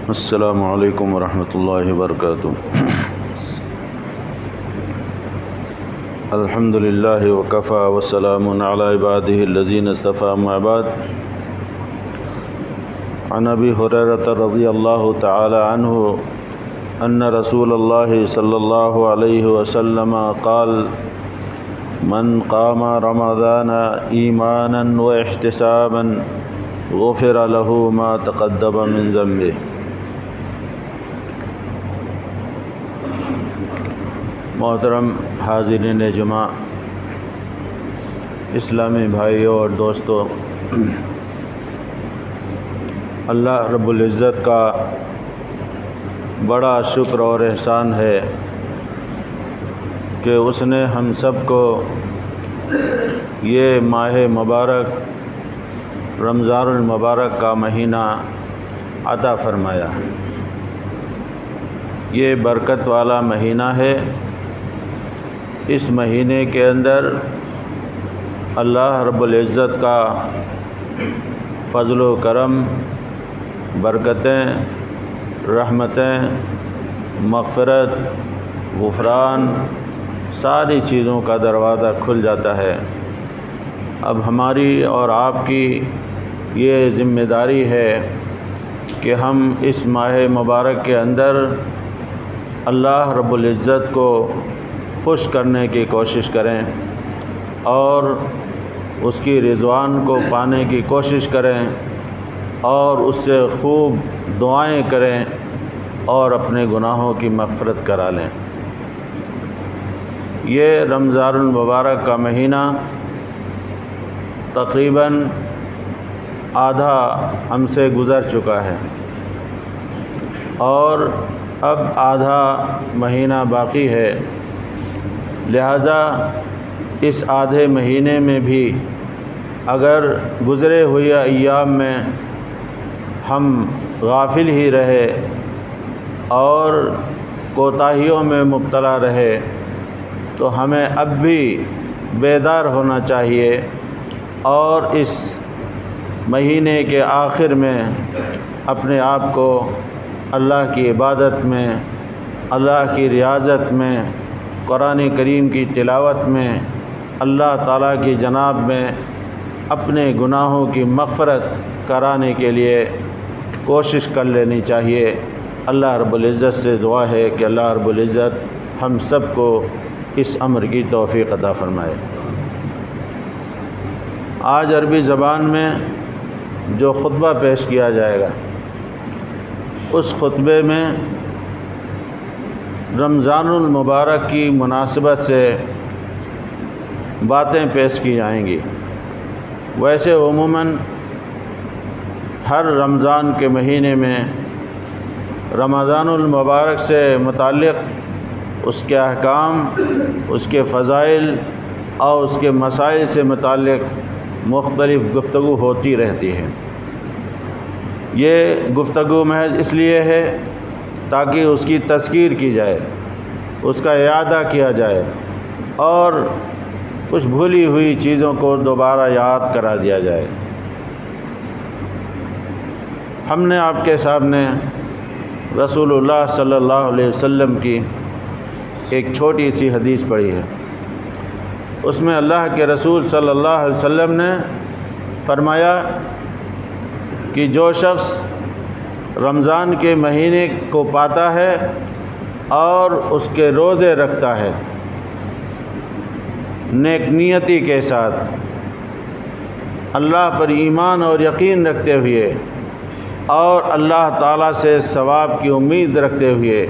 السلام علیکم ورحمۃ اللہ وبرکاتہ۔ الحمد للہ وکفیٰ وسلام علی عبادہ الذین اصطفیٰ، اما بعد۔ عن ابی ہریرہ رضی اللہ تعالی عنہ ان رسول اللہ صلی اللہ علیہ وسلم قال: من قام رمضان ایمانا واحتسابا غفر له ما تقدم من ذنبه۔ محترم حاضرین جمعہ، اسلامی بھائیوں اور دوستوں، اللہ رب العزت کا بڑا شکر اور احسان ہے کہ اس نے ہم سب کو یہ ماہ مبارک رمضان المبارک کا مہینہ عطا فرمایا۔ یہ برکت والا مہینہ ہے۔ اس مہینے کے اندر اللہ رب العزت کا فضل و کرم، برکتیں، رحمتیں، مغفرت، غفران، ساری چیزوں کا دروازہ کھل جاتا ہے۔ اب ہماری اور آپ کی یہ ذمہ داری ہے کہ ہم اس ماہ مبارک کے اندر اللہ رب العزت کو خوش کرنے کی کوشش کریں اور اس کی رضوان کو پانے کی کوشش کریں اور اس سے خوب دعائیں کریں اور اپنے گناہوں کی مغفرت کرا لیں۔ یہ رمضان المبارک کا مہینہ تقریباً آدھا ہم سے گزر چکا ہے اور اب آدھا مہینہ باقی ہے، لہذا اس آدھے مہینے میں بھی اگر گزرے ہوئے ایام میں ہم غافل ہی رہے اور کوتاہیوں میں مبتلا رہے تو ہمیں اب بھی بیدار ہونا چاہیے اور اس مہینے کے آخر میں اپنے آپ کو اللہ کی عبادت میں، اللہ کی ریاضت میں، قرآن کریم کی تلاوت میں، اللہ تعالیٰ کی جناب میں اپنے گناہوں کی مغفرت کرانے کے لیے کوشش کر لینی چاہیے۔ اللہ رب العزت سے دعا ہے کہ اللہ رب العزت ہم سب کو اس امر کی توفیق عطا فرمائے۔ آج عربی زبان میں جو خطبہ پیش کیا جائے گا، اس خطبے میں رمضان المبارک کی مناسبت سے باتیں پیش کی جائیں گی۔ ویسے عموماً ہر رمضان کے مہینے میں رمضان المبارک سے متعلق اس کے احکام، اس کے فضائل اور اس کے مسائل سے متعلق مختلف گفتگو ہوتی رہتی ہے۔ یہ گفتگو محض اس لیے ہے تاکہ اس کی تذکیر کی جائے، اس کا اعادہ کیا جائے اور کچھ بھولی ہوئی چیزوں کو دوبارہ یاد کرا دیا جائے۔ ہم نے آپ کے سامنے رسول اللہ صلی اللہ علیہ وسلم کی ایک چھوٹی سی حدیث پڑھی ہے۔ اس میں اللہ کے رسول صلی اللہ علیہ وسلم نے فرمایا کہ جو شخص رمضان کے مہینے کو پاتا ہے اور اس کے روزے رکھتا ہے نیک نیتی کے ساتھ، اللہ پر ایمان اور یقین رکھتے ہوئے اور اللہ تعالیٰ سے ثواب کی امید رکھتے ہوئے،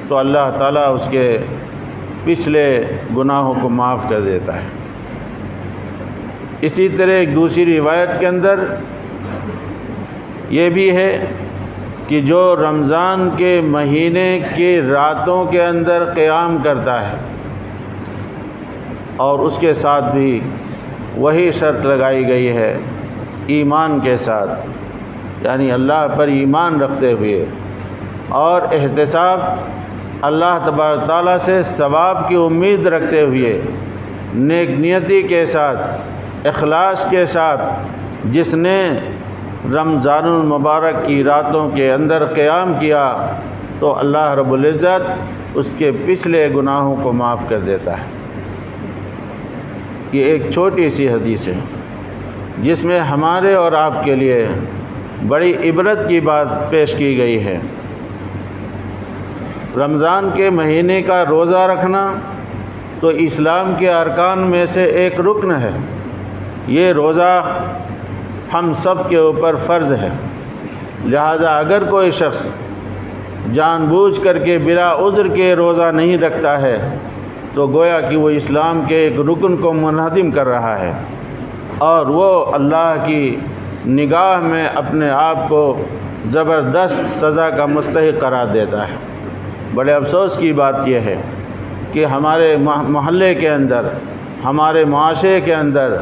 تو اللہ تعالیٰ اس کے پچھلے گناہوں کو معاف کر دیتا ہے۔ اسی طرح ایک دوسری روایت کے اندر یہ بھی ہے کہ جو رمضان کے مہینے کی راتوں کے اندر قیام کرتا ہے اور اس کے ساتھ بھی وہی شرط لگائی گئی ہے ایمان کے ساتھ، یعنی اللہ پر ایمان رکھتے ہوئے اور احتساب، اللہ تبارک تعالیٰ سے ثواب کی امید رکھتے ہوئے، نیک نیتی کے ساتھ، اخلاص کے ساتھ، جس نے رمضان المبارک کی راتوں کے اندر قیام کیا تو اللہ رب العزت اس کے پچھلے گناہوں کو معاف کر دیتا ہے۔ یہ ایک چھوٹی سی حدیث ہے جس میں ہمارے اور آپ کے لیے بڑی عبرت کی بات پیش کی گئی ہے۔ رمضان کے مہینے کا روزہ رکھنا تو اسلام کے ارکان میں سے ایک رکن ہے۔ یہ روزہ ہم سب کے اوپر فرض ہے، لہذا اگر کوئی شخص جان بوجھ کر کے بلا عذر کے روزہ نہیں رکھتا ہے تو گویا کہ وہ اسلام کے ایک رکن کو منہدم کر رہا ہے اور وہ اللہ کی نگاہ میں اپنے آپ کو زبردست سزا کا مستحق قرار دیتا ہے۔ بڑے افسوس کی بات یہ ہے کہ ہمارے محلے کے اندر، ہمارے معاشرے کے اندر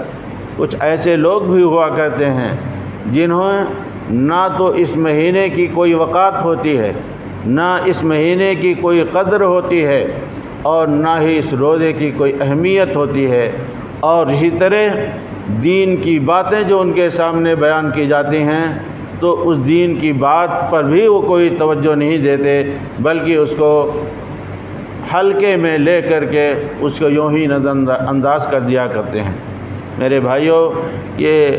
کچھ ایسے لوگ بھی ہوا کرتے ہیں جنہوں نہ تو اس مہینے کی کوئی وقات ہوتی ہے، نہ اس مہینے کی کوئی قدر ہوتی ہے اور نہ ہی اس روزے کی کوئی اہمیت ہوتی ہے، اور اسی طرح دین کی باتیں جو ان کے سامنے بیان کی جاتی ہیں تو اس دین کی بات پر بھی وہ کوئی توجہ نہیں دیتے، بلکہ اس کو ہلکے میں لے کر کے اس کو یوں ہی نظر انداز کر دیا کرتے ہیں۔ میرے بھائیوں، یہ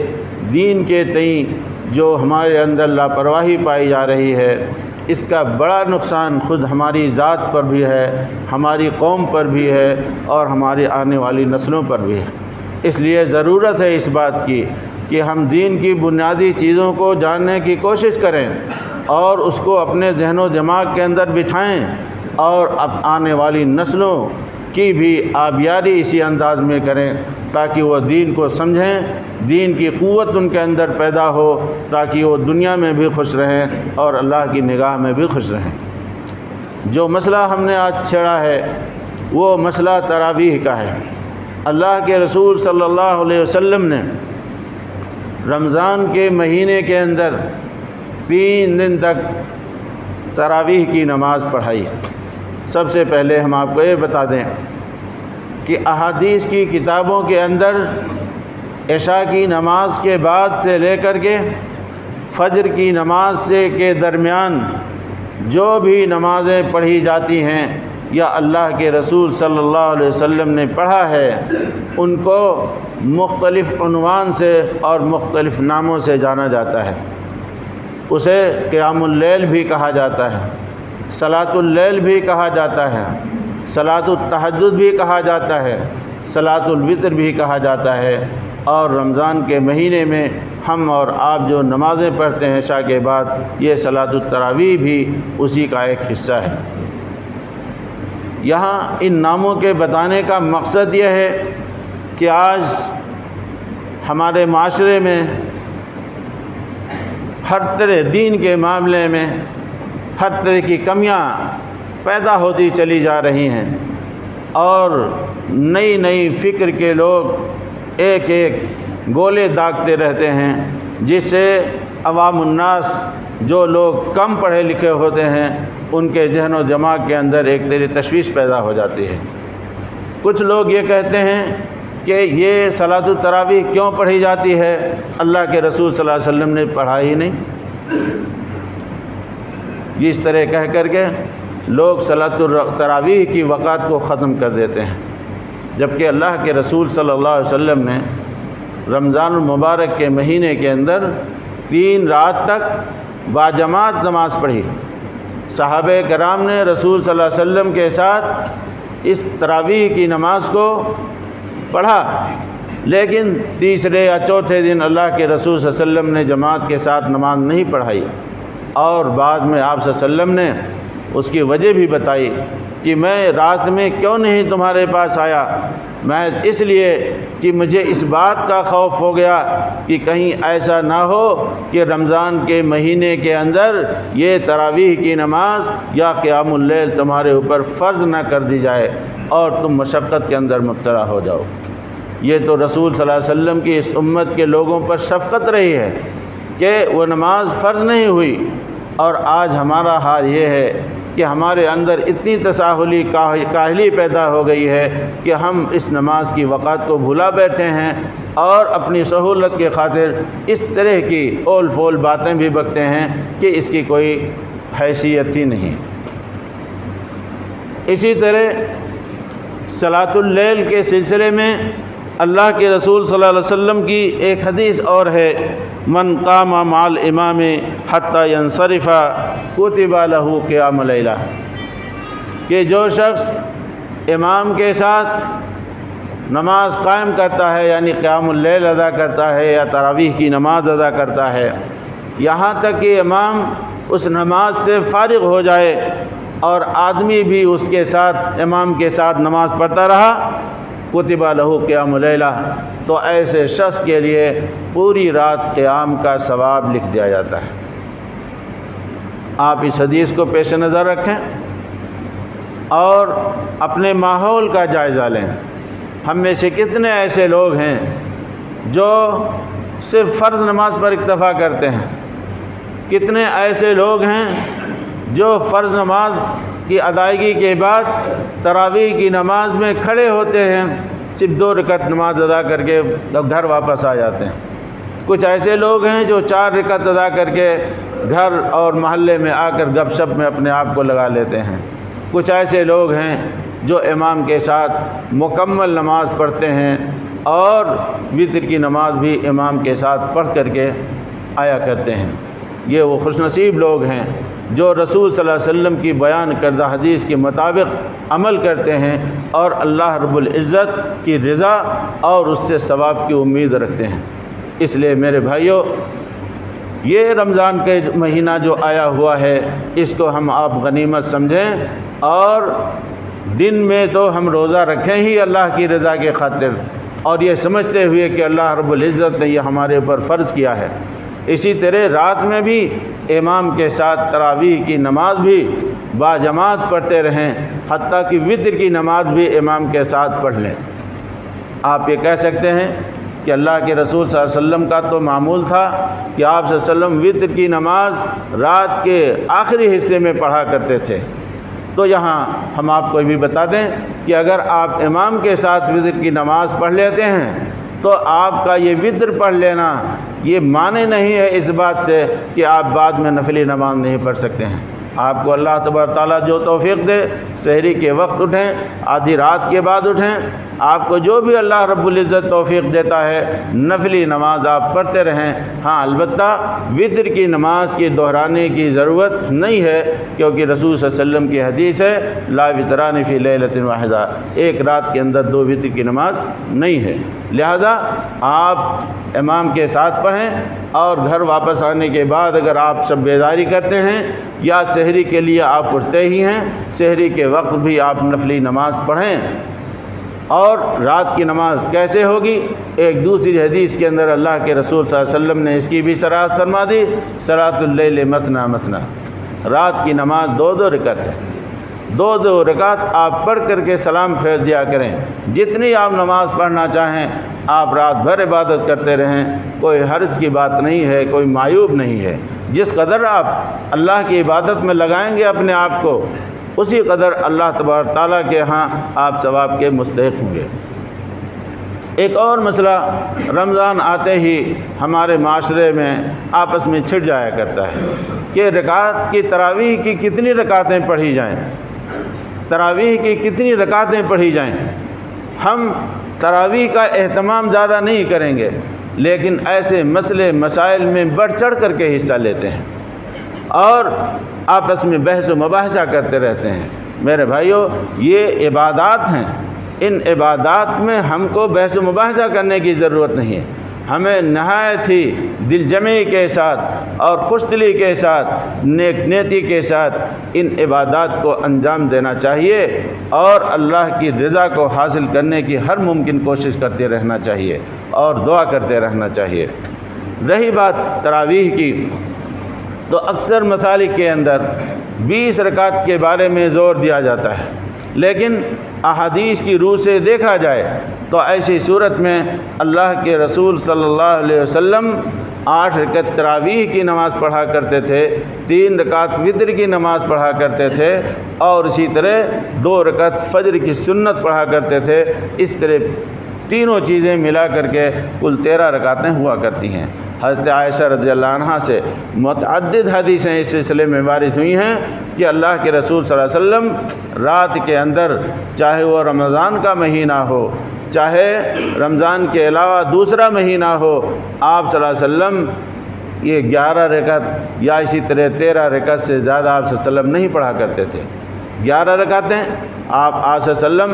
دین کے تئیں جو ہمارے اندر لاپرواہی پائی جا رہی ہے، اس کا بڑا نقصان خود ہماری ذات پر بھی ہے، ہماری قوم پر بھی ہے اور ہماری آنے والی نسلوں پر بھی ہے۔ اس لیے ضرورت ہے اس بات کی کہ ہم دین کی بنیادی چیزوں کو جاننے کی کوشش کریں اور اس کو اپنے ذہن و دماغ کے اندر بٹھائیں اور اب آنے والی نسلوں کی بھی آبیاری اسی انداز میں کریں تاکہ وہ دین کو سمجھیں، دین کی قوت ان کے اندر پیدا ہو تاکہ وہ دنیا میں بھی خوش رہیں اور اللہ کی نگاہ میں بھی خوش رہیں۔ جو مسئلہ ہم نے آج چھیڑا ہے وہ مسئلہ تراویح کا ہے۔ اللہ کے رسول صلی اللہ علیہ وسلم نے رمضان کے مہینے کے اندر 3 دن تک تراویح کی نماز پڑھائی۔ سب سے پہلے ہم آپ کو یہ بتا دیں کہ احادیث کی کتابوں کے اندر عشاء کی نماز کے بعد سے لے کر کے فجر کی نماز سے کے درمیان جو بھی نمازیں پڑھی جاتی ہیں یا اللہ کے رسول صلی اللہ علیہ وسلم نے پڑھا ہے، ان کو مختلف عنوان سے اور مختلف ناموں سے جانا جاتا ہے۔ اسے قیام اللیل بھی کہا جاتا ہے، صلاۃ اللیل بھی کہا جاتا ہے، صلاۃ التہجد بھی کہا جاتا ہے، صلاۃ الوتر بھی کہا جاتا ہے، اور رمضان کے مہینے میں ہم اور آپ جو نمازیں پڑھتے ہیں عشاء کے بعد، یہ صلاۃ التراویح بھی اسی کا ایک حصہ ہے۔ یہاں ان ناموں کے بتانے کا مقصد یہ ہے کہ آج ہمارے معاشرے میں ہر طرح دین کے معاملے میں ہر طرح کی کمیاں پیدا ہوتی چلی جا رہی ہیں اور نئی نئی فکر کے لوگ ایک ایک گولے داغتے رہتے ہیں، جس سے عوام الناس جو لوگ کم پڑھے لکھے ہوتے ہیں ان کے ذہن و دماغ کے اندر ایک طرح تشویش پیدا ہو جاتی ہے۔ کچھ لوگ یہ کہتے ہیں کہ یہ صلاۃ التراویح کیوں پڑھی جاتی ہے، اللہ کے رسول صلی اللہ علیہ وسلم نے پڑھا ہی نہیں۔ اس طرح کہہ کر کے لوگ صلاۃ التراویح کی وقات کو ختم کر دیتے ہیں، جبکہ اللہ کے رسول صلی اللہ علیہ وسلم نے رمضان المبارک کے مہینے کے اندر 3 رات تک باجماعت نماز پڑھی۔ صحابہ کرام نے رسول صلی اللہ علیہ وسلم کے ساتھ اس تراویح کی نماز کو پڑھا، لیکن تیسرے یا چوتھے دن اللہ کے رسول صلی اللہ علیہ وسلم نے جماعت کے ساتھ نماز نہیں پڑھائی، اور بعد میں آپ صلی اللہ علیہ وسلم نے اس کی وجہ بھی بتائی کہ میں رات میں کیوں نہیں تمہارے پاس آیا، میں اس لیے کہ مجھے اس بات کا خوف ہو گیا کہ کہیں ایسا نہ ہو کہ رمضان کے مہینے کے اندر یہ تراویح کی نماز یا قیام اللیل تمہارے اوپر فرض نہ کر دی جائے اور تم مشقت کے اندر مبتلا ہو جاؤ۔ یہ تو رسول صلی اللہ علیہ وسلم کی اس امت کے لوگوں پر شفقت رہی ہے کہ وہ نماز فرض نہیں ہوئی، اور آج ہمارا حال یہ ہے کہ ہمارے اندر اتنی تساہلی کاہلی پیدا ہو گئی ہے کہ ہم اس نماز کی وقت کو بھلا بیٹھے ہیں اور اپنی سہولت کے خاطر اس طرح کی اول فول باتیں بھی بکتے ہیں کہ اس کی کوئی حیثیت ہی نہیں۔ اسی طرح صلاۃ اللیل کے سلسلے میں اللہ کے رسول صلی اللہ علیہ وسلم کی ایک حدیث اور ہے، من قام مع الامام حتی ینصرف کتب لہ قیام لیلہ، کہ جو شخص امام کے ساتھ نماز قائم کرتا ہے یعنی قیام اللیل ادا کرتا ہے یا تراویح کی نماز ادا کرتا ہے، یہاں تک کہ امام اس نماز سے فارغ ہو جائے اور آدمی بھی اس کے ساتھ امام کے ساتھ نماز پڑھتا رہا، کتب لہ قیام لیلہ، تو ایسے شخص کے لیے پوری رات قیام کا ثواب لکھ دیا جاتا ہے۔ آپ اس حدیث کو پیش نظر رکھیں اور اپنے ماحول کا جائزہ لیں۔ ہم میں سے کتنے ایسے لوگ ہیں جو صرف فرض نماز پر اکتفا کرتے ہیں، کتنے ایسے لوگ ہیں جو فرض نماز کی ادائیگی کے بعد تراویح کی نماز میں کھڑے ہوتے ہیں، صرف 2 رکعت نماز ادا کر کے گھر واپس آ جاتے ہیں۔ کچھ ایسے لوگ ہیں جو 4 رکعت ادا کر کے گھر اور محلے میں آ کر گپ شپ میں اپنے آپ کو لگا لیتے ہیں۔ کچھ ایسے لوگ ہیں جو امام کے ساتھ مکمل نماز پڑھتے ہیں اور وتر کی نماز بھی امام کے ساتھ پڑھ کر کے آیا کرتے ہیں۔ یہ وہ خوش نصیب لوگ ہیں جو رسول صلی اللہ علیہ وسلم کی بیان کردہ حدیث کے مطابق عمل کرتے ہیں اور اللہ رب العزت کی رضا اور اس سے ثواب کی امید رکھتے ہیں۔ اس لیے میرے بھائیوں، یہ رمضان کا مہینہ جو آیا ہوا ہے اس کو ہم آپ غنیمت سمجھیں، اور دن میں تو ہم روزہ رکھیں ہی اللہ کی رضا کے خاطر، اور یہ سمجھتے ہوئے کہ اللہ رب العزت نے یہ ہمارے اوپر فرض کیا ہے۔ اسی طرح رات میں بھی امام کے ساتھ تراویح کی نماز بھی باجماعت پڑھتے رہیں، حتیٰ کہ وتر کی نماز بھی امام کے ساتھ پڑھ لیں۔ آپ یہ کہہ سکتے ہیں کہ اللہ کے رسول صلی اللہ علیہ وسلم کا تو معمول تھا کہ آپ صلی اللہ علیہ وسلم وتر کی نماز رات کے آخری حصے میں پڑھا کرتے تھے، تو یہاں ہم آپ کو بھی بتا دیں کہ اگر آپ امام کے ساتھ وتر کی نماز پڑھ لیتے ہیں تو آپ کا یہ وتر پڑھ لینا یہ معنی نہیں ہے اس بات سے کہ آپ بعد میں نفلی نماز نہیں پڑھ سکتے ہیں۔ آپ کو اللہ تبارک تعالیٰ جو توفیق دے، سحری کے وقت اٹھیں، آدھی رات کے بعد اٹھیں، آپ کو جو بھی اللہ رب العزت توفیق دیتا ہے نفلی نماز آپ پڑھتے رہیں۔ ہاں البتہ وتر کی نماز کی دہرانے کی ضرورت نہیں ہے، کیونکہ رسول صلی اللہ علیہ وسلم کی حدیث ہے لا وتران فی لیلۃ واحدہ، ایک رات کے اندر 2 وتر کی نماز نہیں ہے۔ لہذا آپ امام کے ساتھ پڑھیں، اور گھر واپس آنے کے بعد اگر آپ شب بیداری کرتے ہیں یا سحری کے لیے آپ اٹھتے ہی ہیں، سحری کے وقت بھی آپ نفلی نماز پڑھیں۔ اور رات کی نماز کیسے ہوگی؟ ایک دوسری حدیث کے اندر اللہ کے رسول صلی اللہ علیہ وسلم نے اس کی بھی صراحت فرما دی، صلاۃ اللیل مثنی مثنی، رات کی نماز 2 رکعت ہے، 2 رکعت آپ پڑھ کر کے سلام پھیر دیا کریں۔ جتنی آپ نماز پڑھنا چاہیں آپ رات بھر عبادت کرتے رہیں، کوئی حرج کی بات نہیں ہے، کوئی معیوب نہیں ہے۔ جس قدر آپ اللہ کی عبادت میں لگائیں گے اپنے آپ کو، اسی قدر اللہ تبارک تعالیٰ کے ہاں آپ ثواب کے مستحق ہوں گے۔ ایک اور مسئلہ رمضان آتے ہی ہمارے معاشرے میں آپس میں چھڑ جایا کرتا ہے کہ رکعت کی تراویح کی کتنی رکعتیں پڑھی جائیں، تراویح کی کتنی رکعتیں پڑھی جائیں۔ ہم تراویح کا اہتمام زیادہ نہیں کریں گے، لیکن ایسے مسئلے مسائل میں بڑھ چڑھ کر کے حصہ لیتے ہیں اور آپس میں بحث و مباحثہ کرتے رہتے ہیں۔ میرے بھائیوں، یہ عبادات ہیں، ان عبادات میں ہم کو بحث و مباحثہ کرنے کی ضرورت نہیں ہے۔ ہمیں نہایت ہی دل جمعی کے ساتھ اور خوش دلی کے ساتھ، نیک نیتی کے ساتھ ان عبادات کو انجام دینا چاہیے اور اللہ کی رضا کو حاصل کرنے کی ہر ممکن کوشش کرتے رہنا چاہیے اور دعا کرتے رہنا چاہیے۔ رہی بات تراویح کی، تو اکثر مسالک کے اندر 20 رکعت کے بارے میں زور دیا جاتا ہے، لیکن احادیث کی روح سے دیکھا جائے تو ایسی صورت میں اللہ کے رسول صلی اللہ علیہ وسلم 8 رکعت تراویح کی نماز پڑھا کرتے تھے، 3 رکعت وتر کی نماز پڑھا کرتے تھے، اور اسی طرح 2 رکعت فجر کی سنت پڑھا کرتے تھے۔ اس طرح تینوں چیزیں ملا کر کے کل 13 رکعتیں ہوا کرتی ہیں۔ حضرت عائشہ رضی اللہ عنہ سے متعدد حدیثیں اس سلسلے میں وارد ہوئی ہیں کہ اللہ کے رسول صلی اللہ علیہ وسلم رات کے اندر، چاہے وہ رمضان کا مہینہ ہو، چاہے رمضان کے علاوہ دوسرا مہینہ ہو، آپ صلی اللہ علیہ وسلم یہ 11 رکعت یا اسی طرح 13 رکعت سے زیادہ آپ صلی اللہ علیہ وسلم نہیں پڑھا کرتے تھے۔ 11 رکعتیں آپ صلی اللہ علیہ وسلم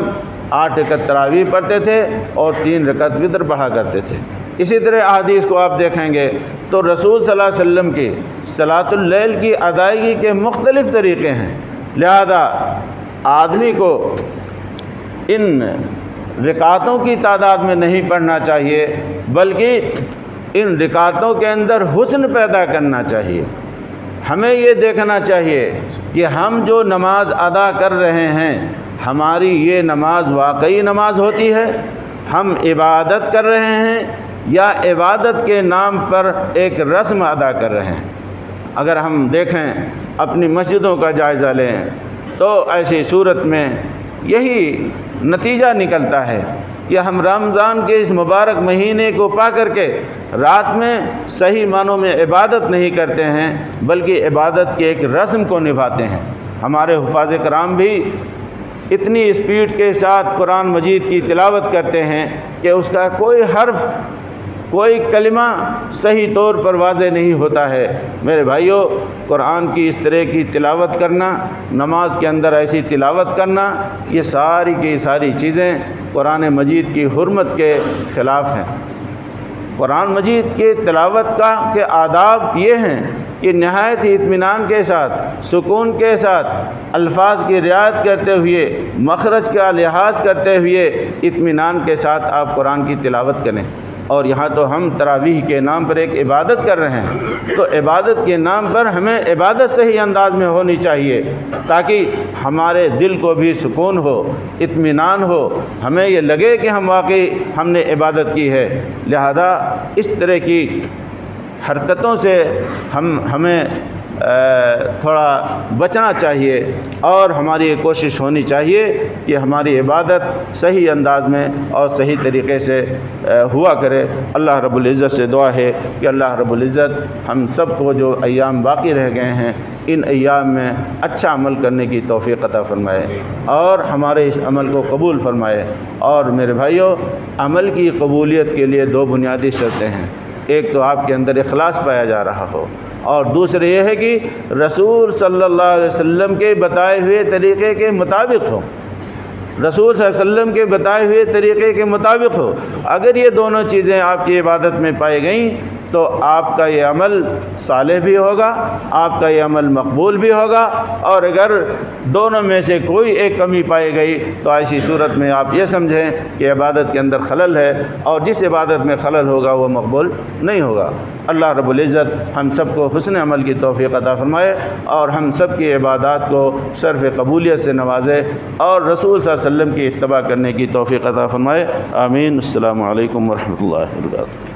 8 رکعت تراویح پڑھتے تھے اور 3 رکعت وتر پڑھا کرتے تھے۔ اسی طرح احادیث کو آپ دیکھیں گے تو رسول صلی اللہ علیہ وسلم کی صلاۃ اللیل کی ادائیگی کے مختلف طریقے ہیں، لہذا آدمی کو ان رکعتوں کی تعداد میں نہیں پڑھنا چاہیے، بلکہ ان رکعتوں کے اندر حسن پیدا کرنا چاہیے۔ ہمیں یہ دیکھنا چاہیے کہ ہم جو نماز ادا کر رہے ہیں، ہماری یہ نماز واقعی نماز ہوتی ہے، ہم عبادت کر رہے ہیں یا عبادت کے نام پر ایک رسم ادا کر رہے ہیں۔ اگر ہم دیکھیں اپنی مسجدوں کا جائزہ لیں تو ایسی صورت میں یہی نتیجہ نکلتا ہے کہ ہم رمضان کے اس مبارک مہینے کو پا کر کے رات میں صحیح معنوں میں عبادت نہیں کرتے ہیں، بلکہ عبادت کے ایک رسم کو نبھاتے ہیں۔ ہمارے حفاظ کرام بھی اتنی اسپیڈ کے ساتھ قرآن مجید کی تلاوت کرتے ہیں کہ اس کا کوئی حرف، کوئی کلمہ صحیح طور پر واضح نہیں ہوتا ہے۔ میرے بھائیوں، قرآن کی اس طرح کی تلاوت کرنا، نماز کے اندر ایسی تلاوت کرنا، یہ ساری کی ساری چیزیں قرآن مجید کی حرمت کے خلاف ہیں۔ قرآن مجید کے تلاوت کے آداب یہ ہیں کہ نہایت ہی اطمینان کے ساتھ، سکون کے ساتھ، الفاظ کی رعایت کرتے ہوئے، مخرج کا لحاظ کرتے ہوئے اطمینان کے ساتھ آپ قرآن کی تلاوت کریں۔ اور یہاں تو ہم تراویح کے نام پر ایک عبادت کر رہے ہیں، تو عبادت کے نام پر ہمیں عبادت صحیح انداز میں ہونی چاہیے تاکہ ہمارے دل کو بھی سکون ہو، اطمینان ہو، ہمیں یہ لگے کہ ہم نے عبادت کی ہے۔ لہذا اس طرح کی حرکتوں سے ہمیں تھوڑا بچنا چاہیے، اور ہماری یہ کوشش ہونی چاہیے کہ ہماری عبادت صحیح انداز میں اور صحیح طریقے سے ہوا کرے۔ اللہ رب العزت سے دعا ہے کہ اللہ رب العزت ہم سب کو جو ایام باقی رہ گئے ہیں، ان ایام میں اچھا عمل کرنے کی توفیق عطا فرمائے اور ہمارے اس عمل کو قبول فرمائے۔ اور میرے بھائیوں، عمل کی قبولیت کے لیے 2 بنیادی شرطیں ہیں۔ ایک تو آپ کے اندر اخلاص پایا جا رہا ہو، اور دوسرے یہ ہے کہ رسول صلی اللہ علیہ وسلم کے بتائے ہوئے طریقے کے مطابق ہو، رسول صلی اللہ علیہ وسلم کے بتائے ہوئے طریقے کے مطابق ہو۔ اگر یہ دونوں چیزیں آپ کی عبادت میں پائی گئیں تو آپ کا یہ عمل صالح بھی ہوگا، آپ کا یہ عمل مقبول بھی ہوگا، اور اگر دونوں میں سے کوئی ایک کمی پائی گئی تو ایسی صورت میں آپ یہ سمجھیں کہ عبادت کے اندر خلل ہے، اور جس عبادت میں خلل ہوگا وہ مقبول نہیں ہوگا۔ اللہ رب العزت ہم سب کو حسن عمل کی توفیق عطا فرمائے، اور ہم سب کی عبادات کو صرف قبولیت سے نوازے، اور رسول صلی اللہ علیہ وسلم کی اتباع کرنے کی توفیق عطا فرمائے۔ آمین۔ السلام علیکم ورحمۃ اللہ وبرکاتہ۔